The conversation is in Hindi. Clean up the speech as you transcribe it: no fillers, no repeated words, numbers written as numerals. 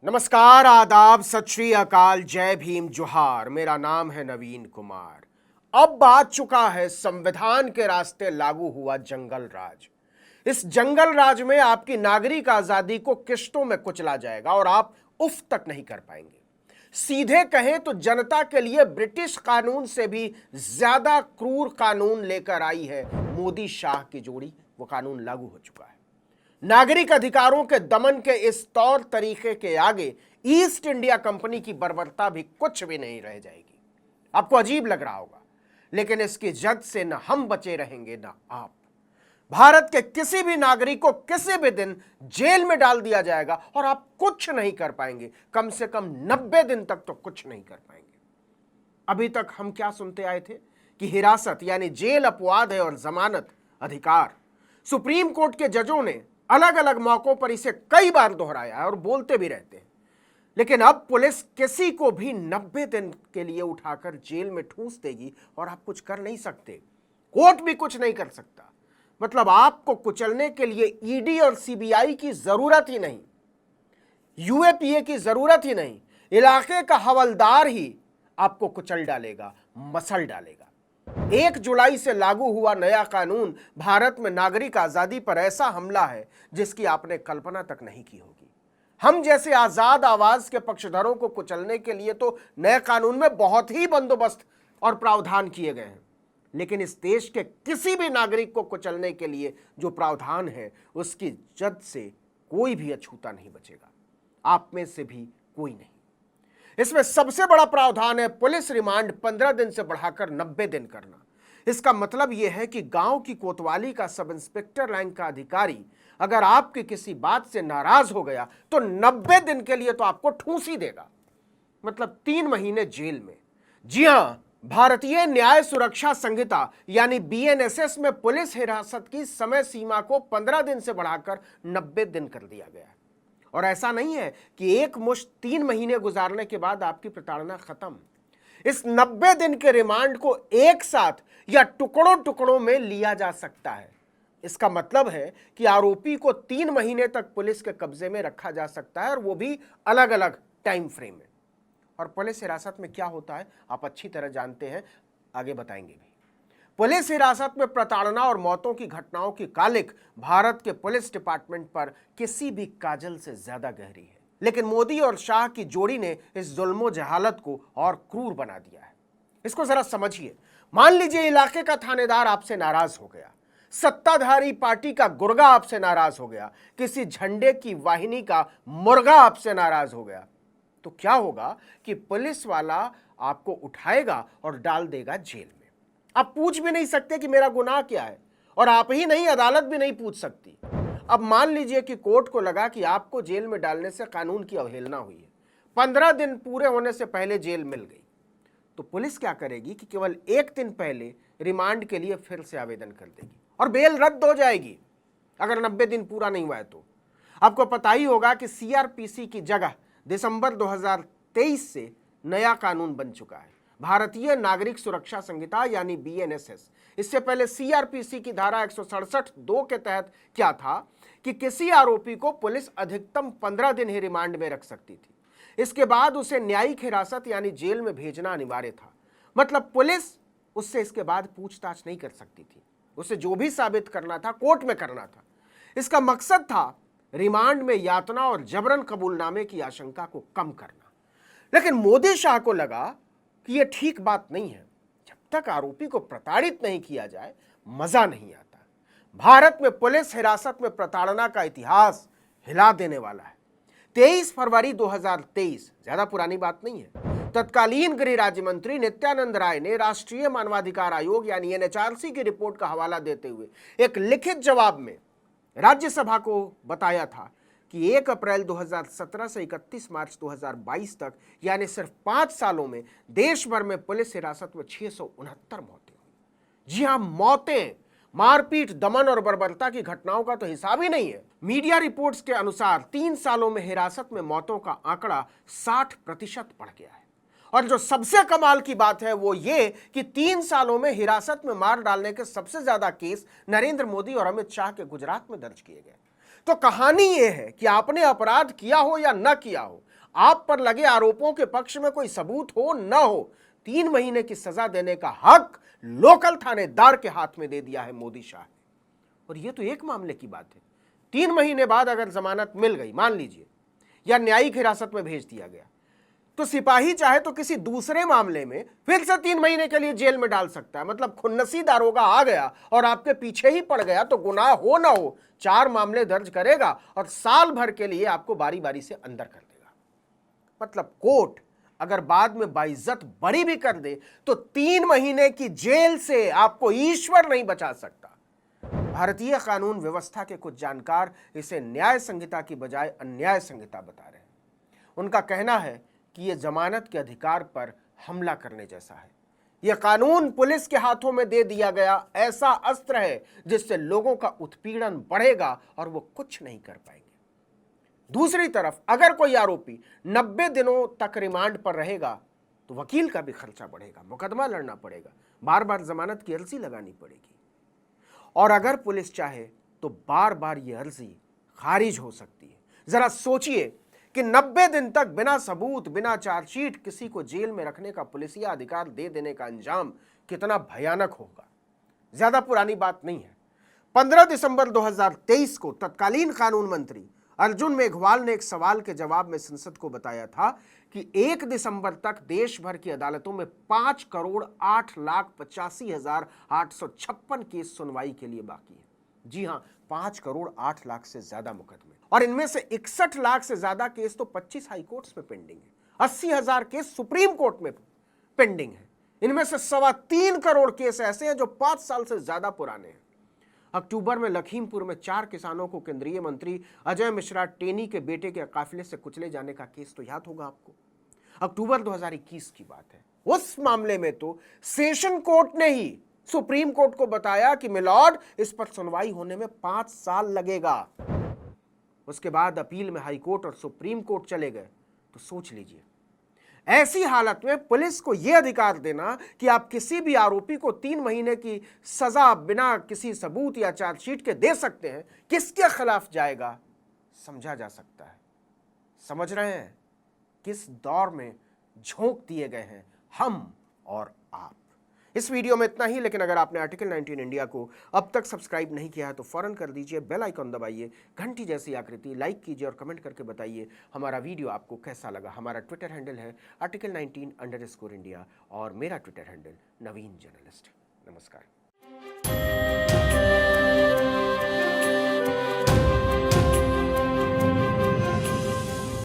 नमस्कार, आदाब, सत श्री अकाल, जय भीम, जोहार। मेरा नाम है नवीन कुमार। अब आ चुका है संविधान के रास्ते लागू हुआ जंगल राज। इस जंगल राज में आपकी नागरिक आजादी को किश्तों में कुचला जाएगा और आप उफ तक नहीं कर पाएंगे। सीधे कहें तो जनता के लिए ब्रिटिश कानून से भी ज्यादा क्रूर कानून लेकर आई है मोदी शाह की जोड़ी। वो कानून लागू हो चुका है। नागरिक अधिकारों के दमन के इस तौर तरीके के आगे ईस्ट इंडिया कंपनी की बर्बरता भी कुछ भी नहीं रह जाएगी। आपको अजीब लग रहा होगा, लेकिन इसकी जद से न हम बचे रहेंगे न आप। भारत के किसी भी नागरिक को किसी भी दिन जेल में डाल दिया जाएगा और आप कुछ नहीं कर पाएंगे। कम से कम 90 दिन तक तो कुछ नहीं कर पाएंगे। अभी तक हम क्या सुनते आए थे कि हिरासत यानी जेल अपवाद है और जमानत अधिकार। सुप्रीम कोर्ट के जजों ने अलग अलग मौकों पर इसे कई बार दोहराया है और बोलते भी रहते हैं। लेकिन अब पुलिस किसी को भी 90 दिन के लिए उठाकर जेल में ठूंस देगी और आप कुछ कर नहीं सकते। कोर्ट भी कुछ नहीं कर सकता। मतलब आपको कुचलने के लिए ईडी और सीबीआई की जरूरत ही नहीं, यूएपीए की जरूरत ही नहीं। इलाके का हवलदार ही आपको कुचल डालेगा, मसल डालेगा। 1 जुलाई से लागू हुआ नया कानून भारत में नागरिक आजादी पर ऐसा हमला है जिसकी आपने कल्पना तक नहीं की होगी। हम जैसे आजाद आवाज के पक्षधरों को कुचलने के लिए तो नए कानून में बहुत ही बंदोबस्त और प्रावधान किए गए हैं, लेकिन इस देश के किसी भी नागरिक को कुचलने के लिए जो प्रावधान है उसकी जद से कोई भी अछूता नहीं बचेगा। आप में से भी कोई नहीं। इसमें सबसे बड़ा प्रावधान है पुलिस रिमांड 15 दिन से बढ़ाकर 90 दिन करना। इसका मतलब यह है कि गांव की कोतवाली का सब इंस्पेक्टर रैंक का अधिकारी अगर आपकी किसी बात से नाराज हो गया तो 90 दिन के लिए तो आपको ठूंस ही देगा, मतलब 3 महीने जेल में। जी हां, भारतीय न्याय सुरक्षा संहिता यानी बीएनएसएस में पुलिस हिरासत की समय सीमा को 15 दिन से बढ़ाकर 90 दिन कर दिया गया है। और ऐसा नहीं है कि एक मुश्त 3 महीने गुजारने के बाद आपकी प्रताड़ना खत्म। इस 90 दिन के रिमांड को एक साथ या टुकड़ों टुकड़ों में लिया जा सकता है। इसका मतलब है कि आरोपी को 3 महीने तक पुलिस के कब्जे में रखा जा सकता है, और वो भी अलग अलग टाइम फ्रेम में। और पुलिस हिरासत में क्या होता है आप अच्छी तरह जानते हैं, आगे बताएंगे भी। पुलिस हिरासत में प्रताड़ना और मौतों की घटनाओं की कालिक भारत के पुलिस डिपार्टमेंट पर किसी भी काजल से ज्यादा गहरी है। लेकिन मोदी और शाह की जोड़ी ने इस जुल्मो जहालत को और क्रूर बना दिया है। इसको जरा समझिए। मान लीजिए इलाके का थानेदार आपसे नाराज हो गया, सत्ताधारी पार्टी का गुर्गा आपसे नाराज हो गया, किसी झंडे की वाहिनी का मुर्गा आपसे नाराज हो गया, तो क्या होगा कि पुलिस वाला आपको उठाएगा और डाल देगा जेल में। आप पूछ भी नहीं सकते कि मेरा गुनाह क्या है, और आप ही नहीं, अदालत भी नहीं पूछ सकती। अब मान लीजिए कि कोर्ट को लगा कि आपको जेल में डालने से कानून की अवहेलना हुई है, 15 दिन पूरे होने से पहले जेल मिल गई, तो पुलिस क्या करेगी कि केवल 1 दिन पहले रिमांड के लिए फिर से आवेदन कर देगी और बेल रद्द हो जाएगी अगर 90 दिन पूरा नहीं हुआ है तो। आपको पता ही होगा कि सीआरपीसी की जगह दिसंबर 2023 से नया कानून बन चुका है, भारतीय नागरिक सुरक्षा संहिता यानी बीएनएसएस। इससे पहले सीआरपीसी की धारा 167(2) के तहत क्या था कि किसी आरोपी को पुलिस अधिकतम 15 दिन ही रिमांड में रख सकती थी। इसके बाद उसे न्यायिक हिरासत यानी जेल में भेजना अनिवार्य था। मतलब पुलिस उससे इसके बाद पूछताछ नहीं कर सकती थी। उसे जो भी साबित करना था कोर्ट में करना था। इसका मकसद था रिमांड में यातना और जबरन कबूलनामे की आशंका को कम करना। लेकिन मोदी शाह को लगा कि यह ठीक बात नहीं है। जब तक आरोपी को प्रताड़ित नहीं किया जाए मजा नहीं आता। भारत में पुलिस हिरासत में प्रताड़ना का इतिहास हिला देने वाला है। 23 फरवरी 2023, ज्यादा पुरानी बात नहीं है, तत्कालीन गृह राज्य मंत्री नित्यानंद राय ने राष्ट्रीय मानवाधिकार आयोग यानी एनएचआरसी की रिपोर्ट का हवाला देते हुए एक लिखित जवाब में राज्यसभा को बताया था कि 1 अप्रैल 2017 से 31 मार्च 2022 तक यानी सिर्फ 5 सालों में देश भर में पुलिस हिरासत में 669 मौतें हुई। जी हां, मौतें। मारपीट, दमन और बर्बरता की घटनाओं का तो हिसाब ही नहीं है। मीडिया रिपोर्ट्स के अनुसार 3 सालों में हिरासत में मौतों का आंकड़ा 60% बढ़ गया है। और जो सबसे कमाल की बात है वो ये कि 3 सालों में हिरासत में मार डालने के सबसे ज्यादा केस नरेंद्र मोदी और अमित शाह के गुजरात में दर्ज किए गए। तो कहानी यह है कि आपने अपराध किया हो या न किया हो, आप पर लगे आरोपों के पक्ष में कोई सबूत हो न हो, 3 महीने की सजा देने का हक लोकल थानेदार के हाथ में दे दिया है मोदी शाह ने। और यह तो एक मामले की बात है। 3 महीने बाद अगर जमानत मिल गई मान लीजिए, या न्यायिक हिरासत में भेज दिया गया, तो सिपाही चाहे तो किसी दूसरे मामले में फिर से 3 महीने के लिए जेल में डाल सकता है। मतलब खुन्नसी दारोगा आ गया और आपके पीछे ही पड़ गया तो गुनाह हो ना हो 4 मामले दर्ज करेगा और साल भर के लिए आपको बारी बारी से अंदर कर देगा। मतलब कोर्ट अगर बाद में बाइज्जत बरी भी कर दे तो 3 महीने की जेल से आपको ईश्वर नहीं बचा सकता। भारतीय कानून व्यवस्था के कुछ जानकार इसे न्याय संहिता की बजाय अन्याय संहिता बता रहे हैं। उनका कहना है कि यह जमानत के अधिकार पर हमला करने जैसा है। यह कानून पुलिस के हाथों में दे दिया गया ऐसा अस्त्र है जिससे लोगों का उत्पीड़न बढ़ेगा और वो कुछ नहीं कर पाएंगे। दूसरी तरफ अगर कोई आरोपी 90 दिनों तक रिमांड पर रहेगा तो वकील का भी खर्चा बढ़ेगा, मुकदमा लड़ना पड़ेगा, बार बार जमानत की अर्जी लगानी पड़ेगी। और अगर पुलिस चाहे तो बार बार यह अर्जी खारिज हो सकती है। जरा सोचिए कि 90 दिन तक बिना सबूत, बिना चार्जशीट किसी को जेल में रखने का पुलिसिया अधिकार दे देने का अंजाम कितना भयानक होगा। ज्यादा पुरानी बात नहीं है। 15 दिसंबर 2023 को तत्कालीन कानून मंत्री अर्जुन मेघवाल ने एक सवाल के जवाब में संसद को बताया था कि 1 दिसंबर तक देश भर की अदालतों में 5,08,85,856 केस सुनवाई के लिए बाकी है। जी हां, 5,08,00,000 से ज्यादा मुकदमे, और इनमें से 61 लाख से ज्यादा केस तो 25 हाई कोर्ट्स में पेंडिंग है। 80,000 केस सुप्रीम कोर्ट में पेंडिंग है। इनमें से 3.25 करोड़ केस ऐसे हैं जो 5 साल से ज्यादा पुराने हैं। अक्टूबर में लखीमपुर में 4 किसानों को केंद्रीय मंत्री अजय मिश्रा टेनी के बेटे के काफिले से कुचले जाने का केस तो याद होगा आपको। अक्टूबर 2021 की बात है। उस मामले में तो सेशन कोर्ट ने ही सुप्रीम कोर्ट को बताया कि मिलॉर्ड, इस पर सुनवाई होने में 5 साल लगेगा। उसके बाद अपील में हाई कोर्ट और सुप्रीम कोर्ट चले गए। तो सोच लीजिए, ऐसी हालत में पुलिस को यह अधिकार देना कि आप किसी भी आरोपी को 3 महीने की सजा बिना किसी सबूत या चार्जशीट के दे सकते हैं, किसके खिलाफ जाएगा समझा जा सकता है। समझ रहे हैं किस दौर में झोंक दिए गए हैं हम और आप। इस वीडियो में इतना ही, लेकिन अगर आपने आर्टिकल 19 इंडिया को अब तक सब्सक्राइब नहीं किया है तो फौरन कर दीजिए, बेल आइकॉन दबाइए, घंटी जैसी आकृति लाइक कीजिए और कमेंट करके बताइए हमारा वीडियो आपको कैसा लगा। हमारा ट्विटर हैंडल है article19_India और मेरा ट्विटर हैंडल नवीन जर्नलिस्ट। नमस्कार।